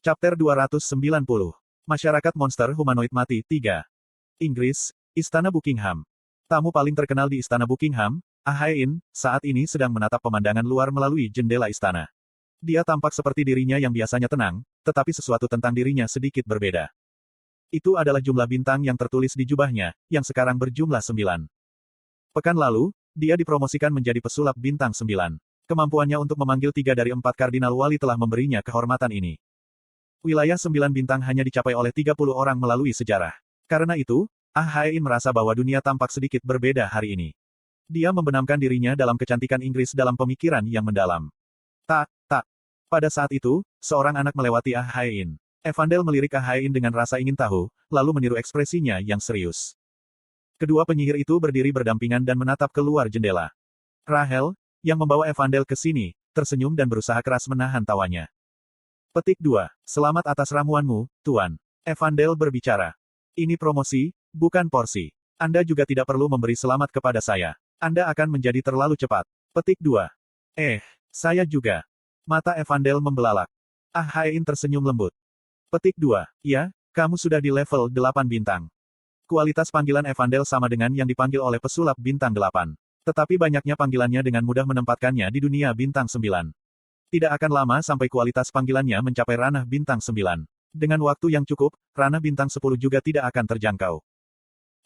Chapter 290. Masyarakat monster humanoid mati 3. Inggris, Istana Buckingham. Tamu paling terkenal di Istana Buckingham, Ah-hae-in, saat ini sedang menatap pemandangan luar melalui jendela istana. Dia tampak seperti dirinya yang biasanya tenang, tetapi sesuatu tentang dirinya sedikit berbeda. Itu adalah jumlah bintang yang tertulis di jubahnya, yang sekarang berjumlah 9. Pekan lalu, dia dipromosikan menjadi pesulap bintang 9. Kemampuannya untuk memanggil 3 dari 4 kardinal wali telah memberinya kehormatan ini. Wilayah 9 bintang hanya dicapai oleh 30 orang melalui sejarah. Karena itu, Ah-hae-in merasa bahwa dunia tampak sedikit berbeda hari ini. Dia membenamkan dirinya dalam kecantikan Inggris dalam pemikiran yang mendalam. Tak. Pada saat itu, seorang anak melewati Ah-hae-in. Evandel melirik Ah-hae-in dengan rasa ingin tahu, lalu meniru ekspresinya yang serius. Kedua penyihir itu berdiri berdampingan dan menatap keluar jendela. Rahel, yang membawa Evandel ke sini, tersenyum dan berusaha keras menahan tawanya. Petik 2. Selamat atas ramuanmu, Tuan. Evandel berbicara. Ini promosi, bukan porsi. Anda juga tidak perlu memberi selamat kepada saya. Anda akan menjadi terlalu cepat. Petik 2. Saya juga. Mata Evandel membelalak. Ah-hae-in tersenyum lembut. Petik 2. Ya, kamu sudah di level 8 bintang. Kualitas panggilan Evandel sama dengan yang dipanggil oleh pesulap bintang 8. Tetapi banyaknya panggilannya dengan mudah menempatkannya di dunia bintang 9. Tidak akan lama sampai kualitas panggilannya mencapai ranah bintang 9. Dengan waktu yang cukup, ranah bintang 10 juga tidak akan terjangkau.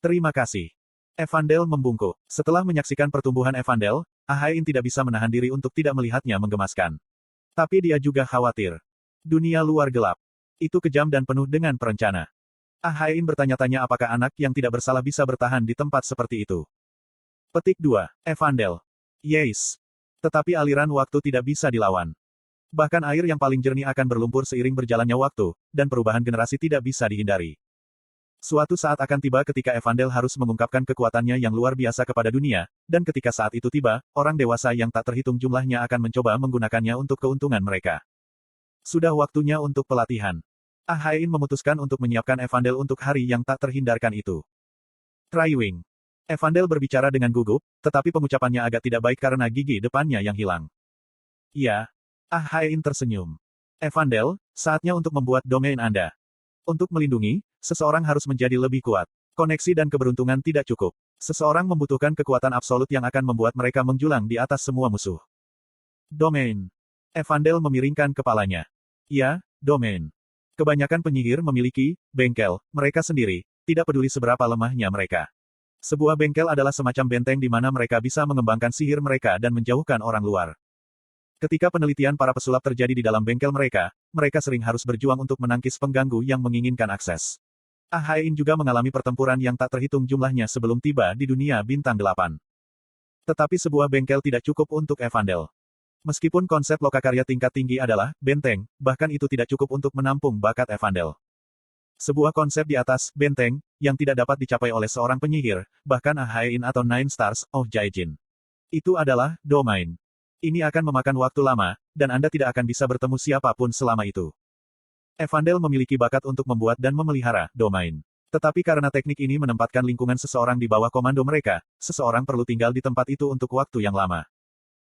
Terima kasih. Evandel membungkuk. Setelah menyaksikan pertumbuhan Evandel, Ah-hae-in tidak bisa menahan diri untuk tidak melihatnya menggemaskan. Tapi dia juga khawatir. Dunia luar gelap. Itu kejam dan penuh dengan perencana. Ah-hae-in bertanya-tanya apakah anak yang tidak bersalah bisa bertahan di tempat seperti itu. Petik 2. Evandel. Yes. Tetapi aliran waktu tidak bisa dilawan. Bahkan air yang paling jernih akan berlumpur seiring berjalannya waktu, dan perubahan generasi tidak bisa dihindari. Suatu saat akan tiba ketika Evandel harus mengungkapkan kekuatannya yang luar biasa kepada dunia, dan ketika saat itu tiba, orang dewasa yang tak terhitung jumlahnya akan mencoba menggunakannya untuk keuntungan mereka. Sudah waktunya untuk pelatihan. Ah-hae-in memutuskan untuk menyiapkan Evandel untuk hari yang tak terhindarkan itu. Triwing. Evandel berbicara dengan gugup, tetapi pengucapannya agak tidak baik karena gigi depannya yang hilang. Ya. Ah-hae-in tersenyum. Evandel, saatnya untuk membuat domain Anda. Untuk melindungi, seseorang harus menjadi lebih kuat. Koneksi dan keberuntungan tidak cukup. Seseorang membutuhkan kekuatan absolut yang akan membuat mereka menjulang di atas semua musuh. Domain. Evandel memiringkan kepalanya. Ya, domain. Kebanyakan penyihir memiliki bengkel mereka sendiri, tidak peduli seberapa lemahnya mereka. Sebuah bengkel adalah semacam benteng di mana mereka bisa mengembangkan sihir mereka dan menjauhkan orang luar. Ketika penelitian para pesulap terjadi di dalam bengkel mereka sering harus berjuang untuk menangkis pengganggu yang menginginkan akses. Ah-hae-in juga mengalami pertempuran yang tak terhitung jumlahnya sebelum tiba di dunia bintang 8. Tetapi sebuah bengkel tidak cukup untuk Evandel. Meskipun konsep lokakarya tingkat tinggi adalah benteng, bahkan itu tidak cukup untuk menampung bakat Evandel. Sebuah konsep di atas benteng yang tidak dapat dicapai oleh seorang penyihir, bahkan Ah-hae-in atau Nine Stars of Jaijin. Itu adalah domain. Ini akan memakan waktu lama, dan Anda tidak akan bisa bertemu siapapun selama itu. Evandel memiliki bakat untuk membuat dan memelihara domain. Tetapi karena teknik ini menempatkan lingkungan seseorang di bawah komando mereka, seseorang perlu tinggal di tempat itu untuk waktu yang lama.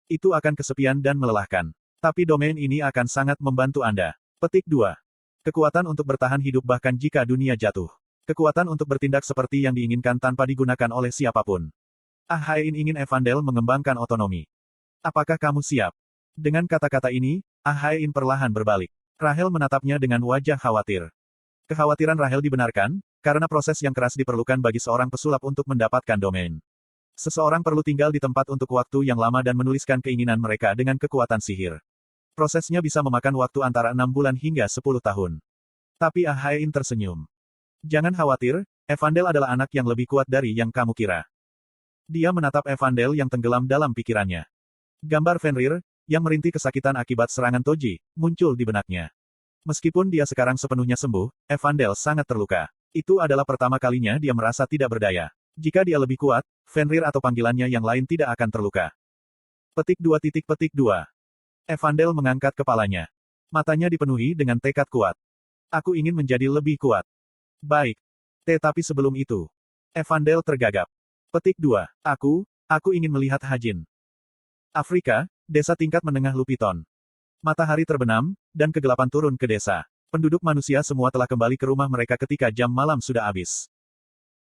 Itu akan kesepian dan melelahkan. Tapi domain ini akan sangat membantu Anda. Petik 2. Kekuatan untuk bertahan hidup bahkan jika dunia jatuh. Kekuatan untuk bertindak seperti yang diinginkan tanpa digunakan oleh siapapun. Ah-hae-in ingin Evandel mengembangkan otonomi. Apakah kamu siap? Dengan kata-kata ini, Ah-hae-in perlahan berbalik. Rahel menatapnya dengan wajah khawatir. Kekhawatiran Rahel dibenarkan, karena proses yang keras diperlukan bagi seorang pesulap untuk mendapatkan domain. Seseorang perlu tinggal di tempat untuk waktu yang lama dan menuliskan keinginan mereka dengan kekuatan sihir. Prosesnya bisa memakan waktu antara 6 bulan hingga 10 tahun. Tapi Ah-hae-in tersenyum. Jangan khawatir, Evandel adalah anak yang lebih kuat dari yang kamu kira. Dia menatap Evandel yang tenggelam dalam pikirannya. Gambar Fenrir, yang merintih kesakitan akibat serangan Toji, muncul di benaknya. Meskipun dia sekarang sepenuhnya sembuh, Evandel sangat terluka. Itu adalah pertama kalinya dia merasa tidak berdaya. Jika dia lebih kuat, Fenrir atau panggilannya yang lain tidak akan terluka. Petik 2. Evandel mengangkat kepalanya. Matanya dipenuhi dengan tekad kuat. Aku ingin menjadi lebih kuat. Baik. Tetapi sebelum itu, Evandel tergagap. Petik 2. Aku ingin melihat Hajin. Afrika, desa tingkat menengah Lupiton. Matahari terbenam, dan kegelapan turun ke desa. Penduduk manusia semua telah kembali ke rumah mereka ketika jam malam sudah habis.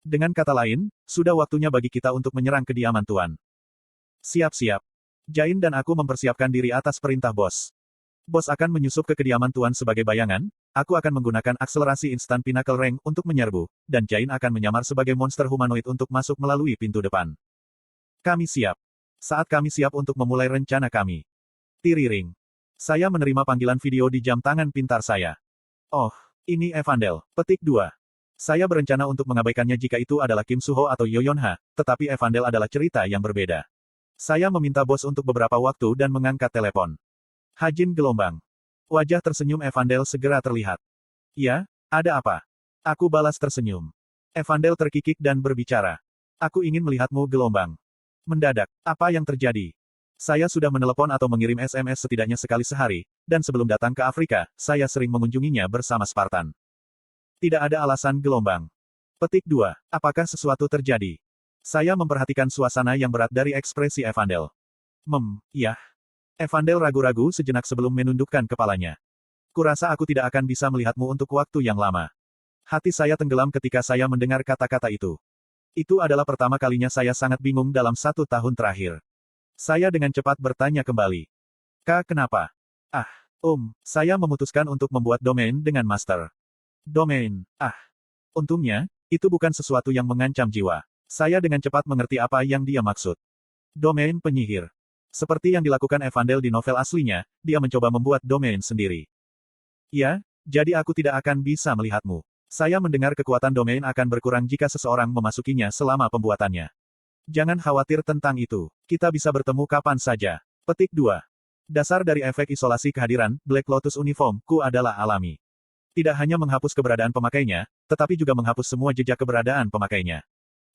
Dengan kata lain, sudah waktunya bagi kita untuk menyerang kediaman Tuan. Siap-siap. Jain dan aku mempersiapkan diri atas perintah bos. Bos akan menyusup ke kediaman Tuan sebagai bayangan, aku akan menggunakan akselerasi instan Pinnacle Rank untuk menyerbu, dan Jain akan menyamar sebagai monster humanoid untuk masuk melalui pintu depan. Kami siap. Saat kami siap untuk memulai rencana kami. Tiriring. Saya menerima panggilan video di jam tangan pintar saya. Oh, ini Evandel. Petik 2. Saya berencana untuk mengabaikannya jika itu adalah Kim Suho atau Yoyonha, tetapi Evandel adalah cerita yang berbeda. Saya meminta bos untuk beberapa waktu dan mengangkat telepon. Hajin gelombang. Wajah tersenyum Evandel segera terlihat. Ya, ada apa? Aku balas tersenyum. Evandel terkikik dan berbicara. Aku ingin melihatmu gelombang. Mendadak, apa yang terjadi? Saya sudah menelepon atau mengirim SMS setidaknya sekali sehari, dan sebelum datang ke Afrika, saya sering mengunjunginya bersama Spartan. Tidak ada alasan gelombang. Petik 2. Apakah sesuatu terjadi? Saya memperhatikan suasana yang berat dari ekspresi Evandel. Iya. Evandel ragu-ragu sejenak sebelum menundukkan kepalanya. Kurasa aku tidak akan bisa melihatmu untuk waktu yang lama. Hati saya tenggelam ketika saya mendengar kata-kata itu. Itu adalah pertama kalinya saya sangat bingung dalam 1 tahun terakhir. Saya dengan cepat bertanya kembali. Kenapa? Saya memutuskan untuk membuat domain dengan master. Domain. Untungnya, itu bukan sesuatu yang mengancam jiwa. Saya dengan cepat mengerti apa yang dia maksud. Domain penyihir. Seperti yang dilakukan Evandel di novel aslinya, dia mencoba membuat domain sendiri. Ya, jadi aku tidak akan bisa melihatmu. Saya mendengar kekuatan domain akan berkurang jika seseorang memasukinya selama pembuatannya. Jangan khawatir tentang itu. Kita bisa bertemu kapan saja. Petik 2. Dasar dari efek isolasi kehadiran, Black Lotus Uniform-ku adalah alami. Tidak hanya menghapus keberadaan pemakainya, tetapi juga menghapus semua jejak keberadaan pemakainya.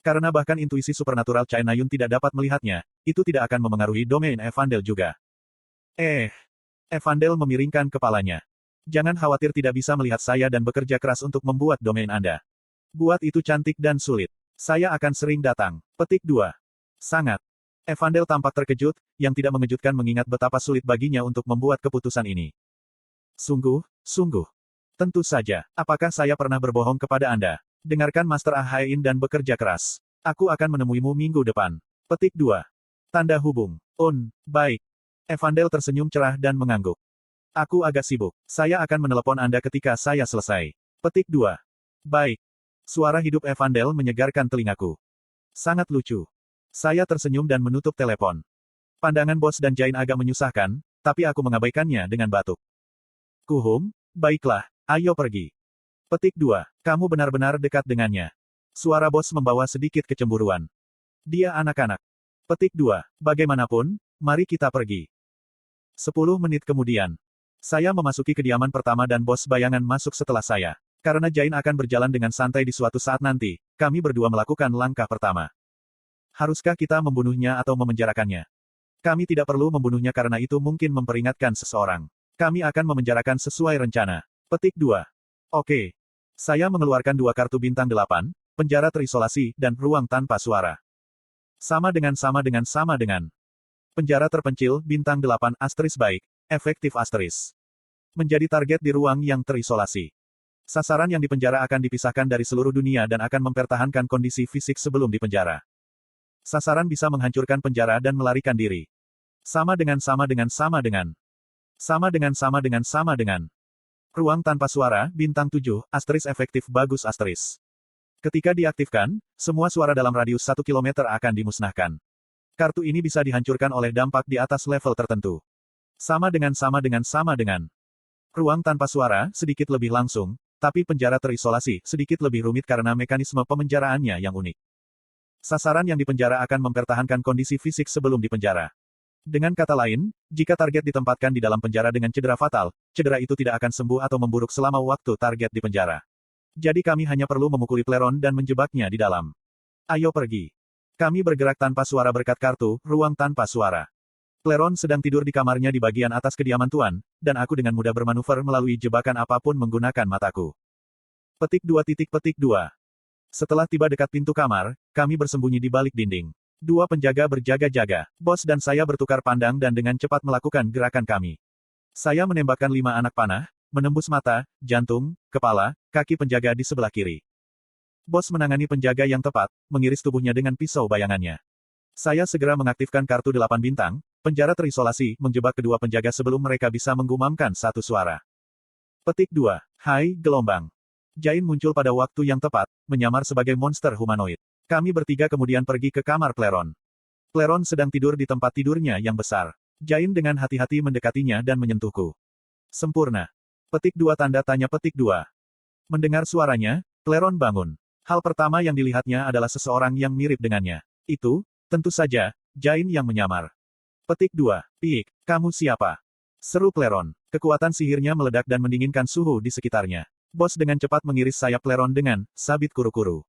Karena bahkan intuisi supernatural China Yun tidak dapat melihatnya, itu tidak akan memengaruhi domain Evandel juga. Evandel memiringkan kepalanya. Jangan khawatir tidak bisa melihat saya dan bekerja keras untuk membuat domain Anda. Buat itu cantik dan sulit. Saya akan sering datang. Petik 2. Sangat. Evandel tampak terkejut, yang tidak mengejutkan mengingat betapa sulit baginya untuk membuat keputusan ini. Sungguh. Tentu saja. Apakah saya pernah berbohong kepada Anda? Dengarkan Master Ahain dan bekerja keras. Aku akan menemuimu minggu depan. Petik 2. Tanda hubung. Baik. Evandel tersenyum cerah dan mengangguk. Aku agak sibuk. Saya akan menelepon Anda ketika saya selesai. Petik 2. Baik. Suara hidup Evandel menyegarkan telingaku. Sangat lucu. Saya tersenyum dan menutup telepon. Pandangan bos dan Jain agak menyusahkan, tapi aku mengabaikannya dengan batuk. Baiklah, ayo pergi. Petik 2. Kamu benar-benar dekat dengannya. Suara bos membawa sedikit kecemburuan. Dia anak-anak. Petik 2. Bagaimanapun, mari kita pergi. 10 menit kemudian. Saya memasuki kediaman pertama dan bos bayangan masuk setelah saya. Karena Jain akan berjalan dengan santai di suatu saat nanti, kami berdua melakukan langkah pertama. Haruskah kita membunuhnya atau memenjarakannya? Kami tidak perlu membunuhnya karena itu mungkin memperingatkan seseorang. Kami akan memenjarakan sesuai rencana. Petik 2. Oke. Saya mengeluarkan 2 kartu bintang 8, penjara terisolasi, dan ruang tanpa suara. Sama dengan. Penjara terpencil, bintang 8, asterisk baik, efektif asterisk. Menjadi target di ruang yang terisolasi. Sasaran yang dipenjara akan dipisahkan dari seluruh dunia dan akan mempertahankan kondisi fisik sebelum dipenjara. Sasaran bisa menghancurkan penjara dan melarikan diri. Sama dengan. Ruang tanpa suara, bintang 7, asterisk efektif bagus asterisk. Ketika diaktifkan, semua suara dalam radius 1 km akan dimusnahkan. Kartu ini bisa dihancurkan oleh dampak di atas level tertentu. Sama dengan. Ruang tanpa suara, sedikit lebih langsung, tapi penjara terisolasi, sedikit lebih rumit karena mekanisme pemenjaraannya yang unik. Sasaran yang dipenjara akan mempertahankan kondisi fisik sebelum dipenjara. Dengan kata lain, jika target ditempatkan di dalam penjara dengan cedera fatal, cedera itu tidak akan sembuh atau memburuk selama waktu target di penjara. Jadi kami hanya perlu memukuli pleron dan menjebaknya di dalam. Ayo pergi. Kami bergerak tanpa suara berkat kartu, ruang tanpa suara. Pleron sedang tidur di kamarnya di bagian atas kediaman Tuan, dan aku dengan mudah bermanuver melalui jebakan apapun menggunakan mataku. Petik 2. Setelah tiba dekat pintu kamar, kami bersembunyi di balik dinding. 2 penjaga berjaga-jaga. Bos dan saya bertukar pandang dan dengan cepat melakukan gerakan kami. Saya menembakkan 5 anak panah, menembus mata, jantung, kepala, kaki penjaga di sebelah kiri. Bos menangani penjaga yang tepat, mengiris tubuhnya dengan pisau bayangannya. Saya segera mengaktifkan kartu 8 bintang, penjara terisolasi, menjebak kedua penjaga sebelum mereka bisa menggumamkan satu suara. Petik 2. Hai, gelombang. Jain muncul pada waktu yang tepat, menyamar sebagai monster humanoid. Kami bertiga kemudian pergi ke kamar Clairon. Clairon sedang tidur di tempat tidurnya yang besar. Jain dengan hati-hati mendekatinya dan menyentuhku. Sempurna. Petik 2 tanda tanya petik 2. Mendengar suaranya, Clairon bangun. Hal pertama yang dilihatnya adalah seseorang yang mirip dengannya. Itu, tentu saja, Jain yang menyamar. Petik 2. Piik, kamu siapa? Seru Clairon. Kekuatan sihirnya meledak dan mendinginkan suhu di sekitarnya. Bos dengan cepat mengiris sayap Clairon dengan sabit kuru-kuru.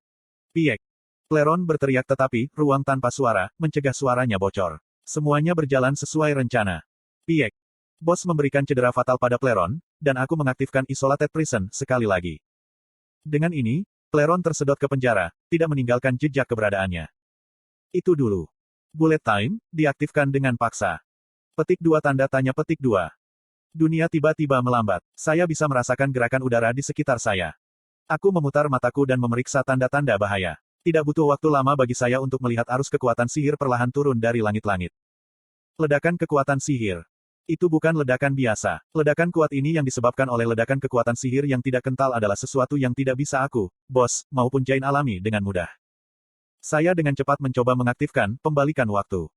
Piek. Clairon berteriak tetapi, ruang tanpa suara, mencegah suaranya bocor. Semuanya berjalan sesuai rencana. Piek. Bos memberikan cedera fatal pada Clairon, dan aku mengaktifkan Isolated Prison sekali lagi. Dengan ini, Clairon tersedot ke penjara, tidak meninggalkan jejak keberadaannya. Itu dulu. Bullet time, diaktifkan dengan paksa. Petik 2 tanda tanya petik 2. Dunia tiba-tiba melambat. Saya bisa merasakan gerakan udara di sekitar saya. Aku memutar mataku dan memeriksa tanda-tanda bahaya. Tidak butuh waktu lama bagi saya untuk melihat arus kekuatan sihir perlahan turun dari langit-langit. Ledakan kekuatan sihir. Itu bukan ledakan biasa. Ledakan kuat ini yang disebabkan oleh ledakan kekuatan sihir yang tidak kental adalah sesuatu yang tidak bisa aku, Bos, maupun Jain alami dengan mudah. Saya dengan cepat mencoba mengaktifkan pembalikan waktu.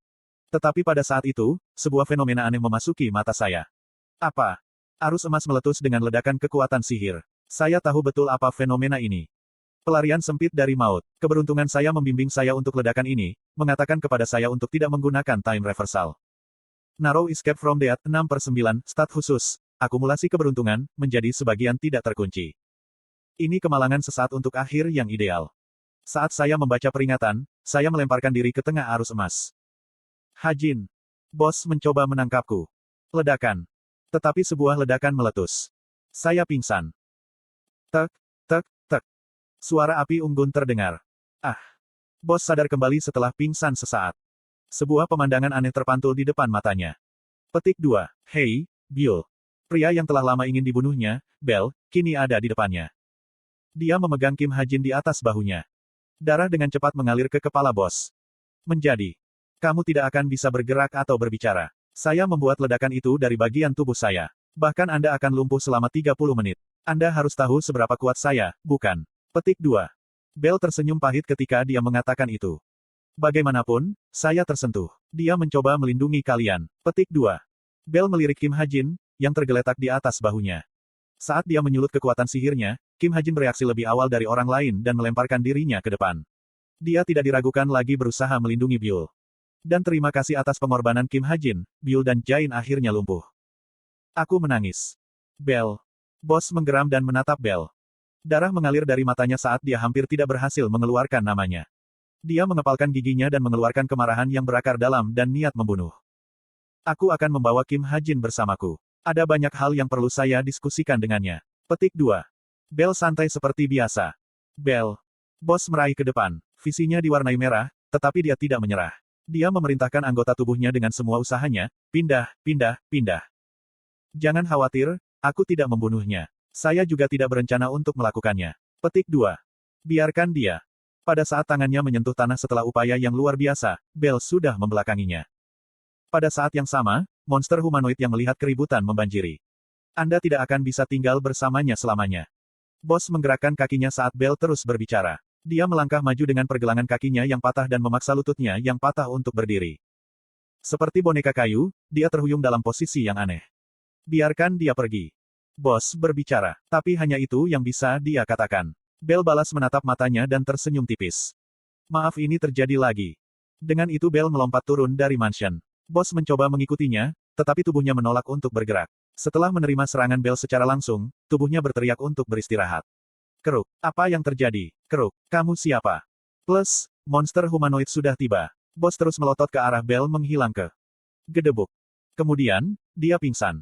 Tetapi pada saat itu, sebuah fenomena aneh memasuki mata saya. Apa? Arus emas meletus dengan ledakan kekuatan sihir. Saya tahu betul apa fenomena ini. Pelarian sempit dari maut. Keberuntungan saya membimbing saya untuk ledakan ini, mengatakan kepada saya untuk tidak menggunakan time reversal. Narrow Escape from Death 6/9, stat khusus, akumulasi keberuntungan, menjadi sebagian tidak terkunci. Ini kemalangan sesaat untuk akhir yang ideal. Saat saya membaca peringatan, saya melemparkan diri ke tengah arus emas. Hajin. Bos mencoba menangkapku. Ledakan. Tetapi sebuah ledakan meletus. Saya pingsan. Tek, tek, tek. Suara api unggun terdengar. Ah. Bos sadar kembali setelah pingsan sesaat. Sebuah pemandangan aneh terpantul di depan matanya. Petik 2. Hei, Bill. Pria yang telah lama ingin dibunuhnya, Bell, kini ada di depannya. Dia memegang Kim Hajin di atas bahunya. Darah dengan cepat mengalir ke kepala bos. Menjadi. Kamu tidak akan bisa bergerak atau berbicara. Saya membuat ledakan itu dari bagian tubuh saya. Bahkan Anda akan lumpuh selama 30 menit. Anda harus tahu seberapa kuat saya, bukan? Petik 2. Bell tersenyum pahit ketika dia mengatakan itu. Bagaimanapun, saya tersentuh. Dia mencoba melindungi kalian. Petik 2. Bell melirik Kim Hajin, yang tergeletak di atas bahunya. Saat dia menyulut kekuatan sihirnya, Kim Hajin bereaksi lebih awal dari orang lain dan melemparkan dirinya ke depan. Dia tidak diragukan lagi berusaha melindungi Bill. Dan terima kasih atas pengorbanan Kim Hajin, Bill dan Jain akhirnya lumpuh. Aku menangis. Bell. Bos menggeram dan menatap Bell. Darah mengalir dari matanya saat dia hampir tidak berhasil mengeluarkan namanya. Dia mengepalkan giginya dan mengeluarkan kemarahan yang berakar dalam dan niat membunuh. Aku akan membawa Kim Hajin bersamaku. Ada banyak hal yang perlu saya diskusikan dengannya. Petik 2. Bell santai seperti biasa. Bell. Bos meraih ke depan. Visinya diwarnai merah, tetapi dia tidak menyerah. Dia memerintahkan anggota tubuhnya dengan semua usahanya, pindah, pindah, pindah. Jangan khawatir, aku tidak membunuhnya. Saya juga tidak berencana untuk melakukannya. Petik 2. Biarkan dia. Pada saat tangannya menyentuh tanah setelah upaya yang luar biasa, Bell sudah membelakanginya. Pada saat yang sama, monster humanoid yang melihat keributan membanjiri. Anda tidak akan bisa tinggal bersamanya selamanya. Bos menggerakkan kakinya saat Bell terus berbicara. Dia melangkah maju dengan pergelangan kakinya yang patah dan memaksa lututnya yang patah untuk berdiri. Seperti boneka kayu, dia terhuyung dalam posisi yang aneh. Biarkan dia pergi. Bos berbicara, tapi hanya itu yang bisa dia katakan. Bell balas menatap matanya dan tersenyum tipis. Maaf ini terjadi lagi. Dengan itu Bell melompat turun dari mansion. Bos mencoba mengikutinya, tetapi tubuhnya menolak untuk bergerak. Setelah menerima serangan Bell secara langsung, tubuhnya berteriak untuk beristirahat. Keruk, apa yang terjadi? Keruk, kamu siapa? Plus, monster humanoid sudah tiba. Bos terus melotot ke arah Bell menghilang ke gedebuk. Kemudian, dia pingsan.